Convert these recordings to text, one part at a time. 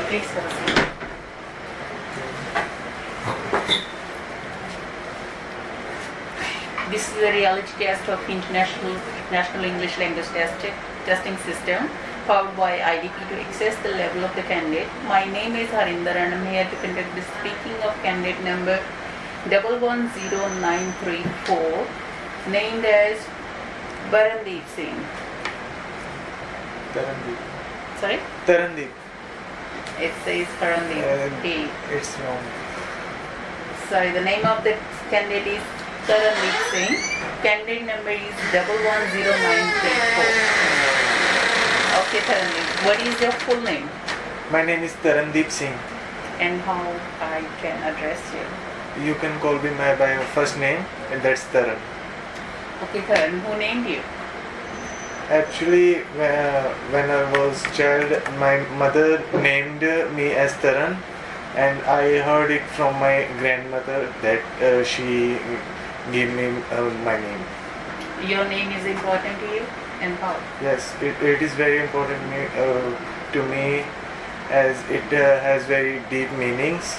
Please have a seat. This is a reality test of National English Language Testing System powered by IDP to assess the level of the candidate. My name is Harinder and I'm here to conduct the speaking of candidate number 110934, named as Tarandeep Singh. Tarandeep. Sorry? Tarandeep. It says Tarandeep. It's wrong. Sorry, the name of the candidate is Tarandeep Singh. Candidate number is 110934. Okay, Tarandeep. What is your full name? My name is Tarandeep Singh. And how I can address you? You can call me by your first name, and that's Taran. Okay, Taran. Who named you? Actually, when I was child, my mother named me as Taran, and I heard it from my grandmother that she gave me my name. Your name is important to you, and how? Yes, it is very important to me, as it has very deep meanings.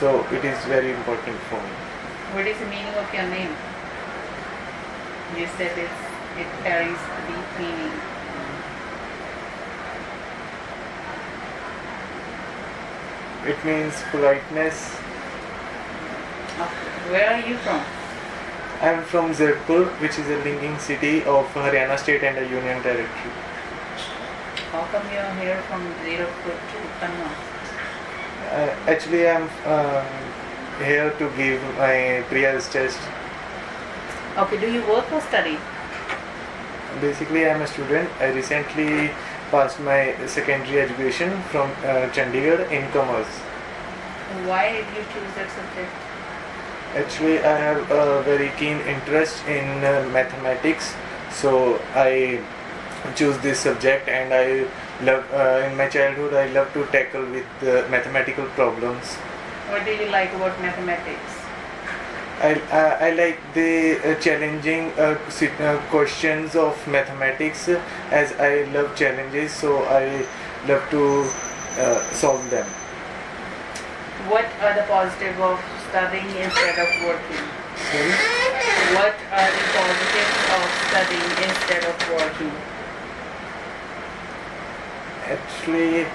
So it is very important for me. What is the meaning of your name? You said it carries deep meaning. It means politeness. Where are you from? I am from Zirpur, which is a linking city of Haryana state and a union territory. How come you are here from Zirpur to Kanna? Actually, I am here to give my pre-IELTS test. Okay, do you work or study? Basically, I am a student. I recently passed my secondary education from Chandigarh in commerce. Why did you choose that subject? Actually, I have a very keen interest in mathematics, so I choose this subject, and I love in my childhood I love to tackle with mathematical problems. What do you like about mathematics? I like the challenging questions of mathematics, as I love challenges, so I love to solve them. What are the positives of studying instead of working? Sorry? What are the positives of studying instead of working? Actually,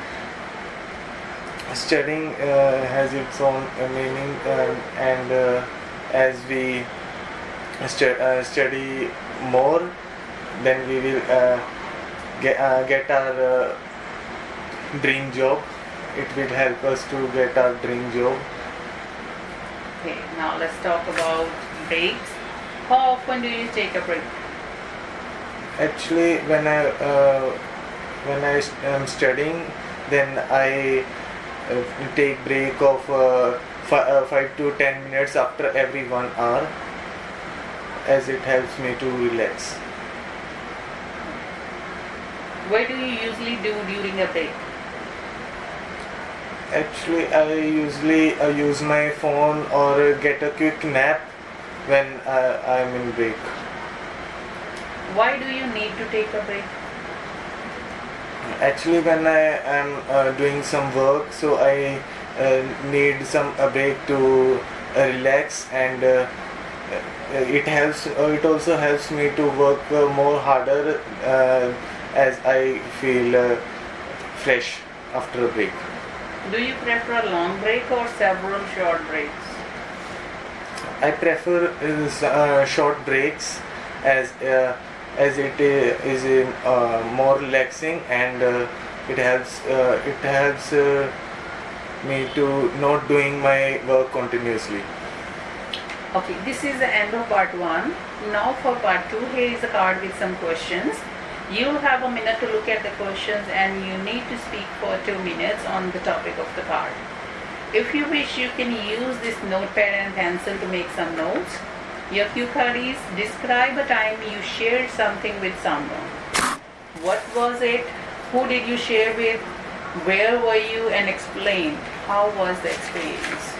studying has its own meaning, and as we study more, then we will get our dream job. It will help us to get our dream job. Okay, now let's talk about breaks. How often do you take a break? Actually, when I am studying, then I take break of 5 to 10 minutes after every 1 hour, as it helps me to relax. What do you usually do during a break? Actually, I usually use my phone or get a quick nap when I am in break. Why do you need to take a break? Actually, when I am doing some work, so I need some break to relax, and it helps. It also helps me to work more harder, as I feel fresh after a break. Do you prefer a long break or several short breaks? I prefer short breaks, as it is more relaxing, and it helps me to not doing my work continuously. Okay, this is the end of part 1. Now for part 2, here is a card with some questions. You'll have a minute to look at the questions, and you need to speak for 2 minutes on the topic of the card. If you wish, you can use this notepad and pencil to make some notes. Your cue card is: describe a time you shared something with someone. What was it? Who did you share with? Where were you? And explain how was the experience.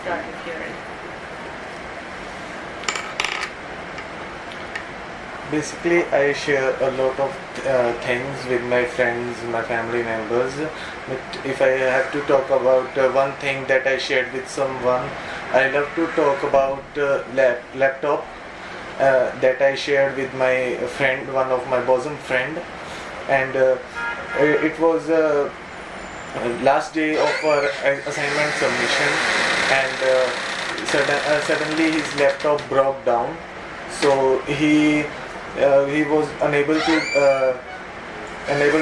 start if you're ready. Basically, I share a lot of things with my friends, my family members. But if I have to talk about one thing that I shared with someone, I love to talk about laptop that I shared with my friend, one of my bosom friend, and it was last day of our assignment submission, and suddenly his laptop broke down, so he was unable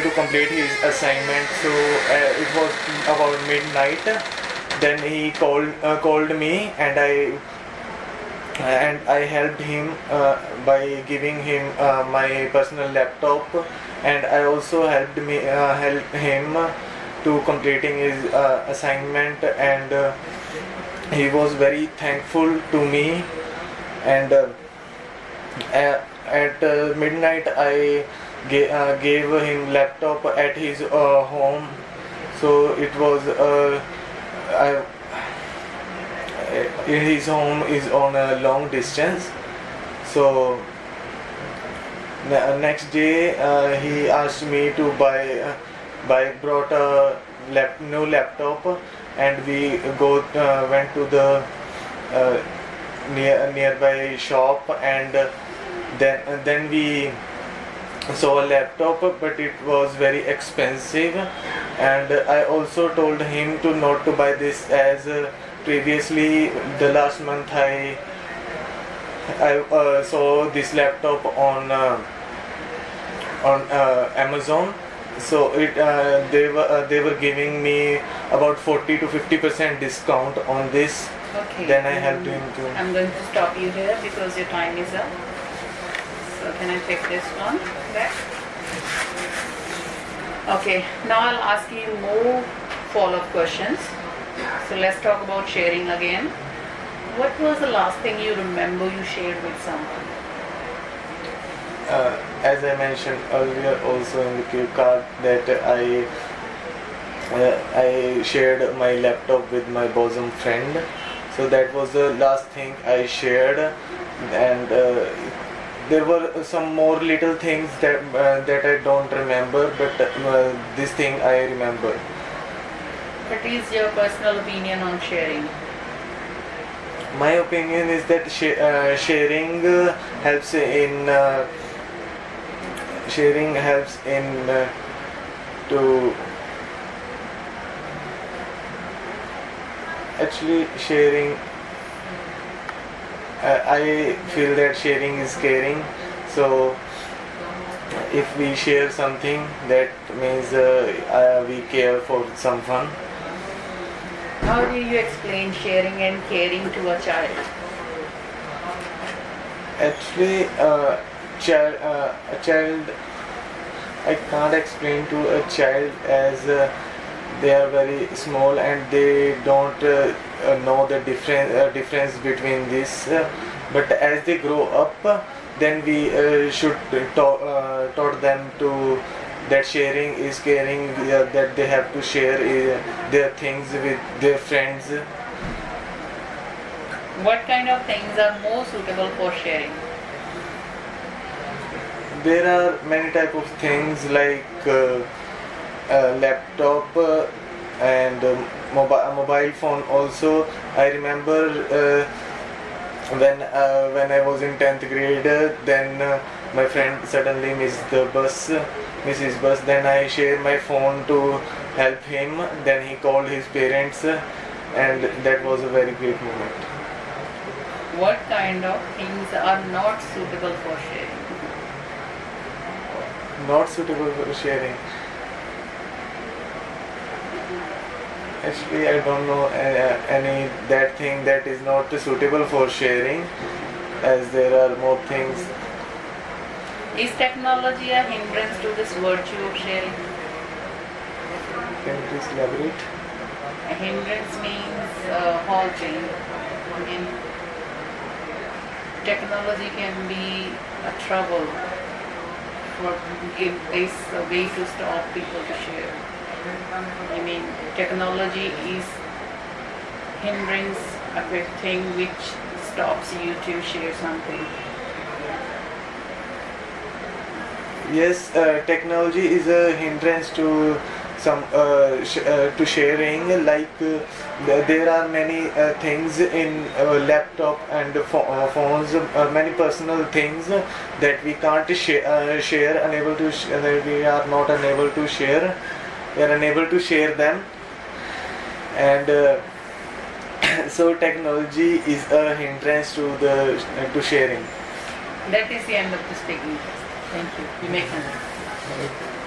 to complete his assignment. So it was about midnight. Then he called me, and I helped him by giving him my personal laptop, and I also helped him to completing his assignment, and he was very thankful to me. And at midnight I gave him laptop at his home. So it was his home is on a long distance. So next day he asked me to brought a new laptop, and we went to the nearby shop, and then we saw a laptop, but it was very expensive, and I also told him to not to buy this, as previously the last month I saw this laptop on Amazon. So they were giving me about 40 to 50% discount on this. Okay. Then I helped him to. I'm going to stop you here because your time is up. So can I take this one back? Okay. Now I'll ask you more follow-up questions. So let's talk about sharing again. What was the last thing you remember you shared with someone? As I mentioned earlier also in the cue card, that I shared my laptop with my bosom friend. So that was the last thing I shared, and there were some more little things that I don't remember, but this thing I remember. What is your personal opinion on sharing? My opinion is that sharing helps in to actually sharing. I feel that sharing is caring. So if we share something, that means we care for someone. How do you explain sharing and caring to a child? Actually, a child, I can't explain to a child, as they are very small and they don't know the difference between this. But as they grow up, then we should taught them to that sharing is caring, that they have to share their things with their friends. What kind of things are more suitable for sharing? There are many type of things like laptop and mobile phone also. I remember when I was in 10th grade, then my friend suddenly missed his bus. Then I shared my phone to help him. Then he called his parents, and that was a very great moment. What kind of things are not suitable for sharing? Not suitable for sharing. Actually, I don't know any that thing that is not suitable for sharing, as there are more things. Is technology a hindrance to this virtue of sharing? Can you please elaborate? A hindrance means halting. I mean, technology can be a trouble, for is a way to stop people to share. I mean, technology is hindrance, a thing which stops you to share something? Yes, technology is a hindrance to some to sharing. Like there are many things in laptop and phones, many personal things that we can't share, unable to that we are not unable to share. We are unable to share them, and so technology is a hindrance to the to sharing. That is the end of the speaking test. Thank you. You may continue.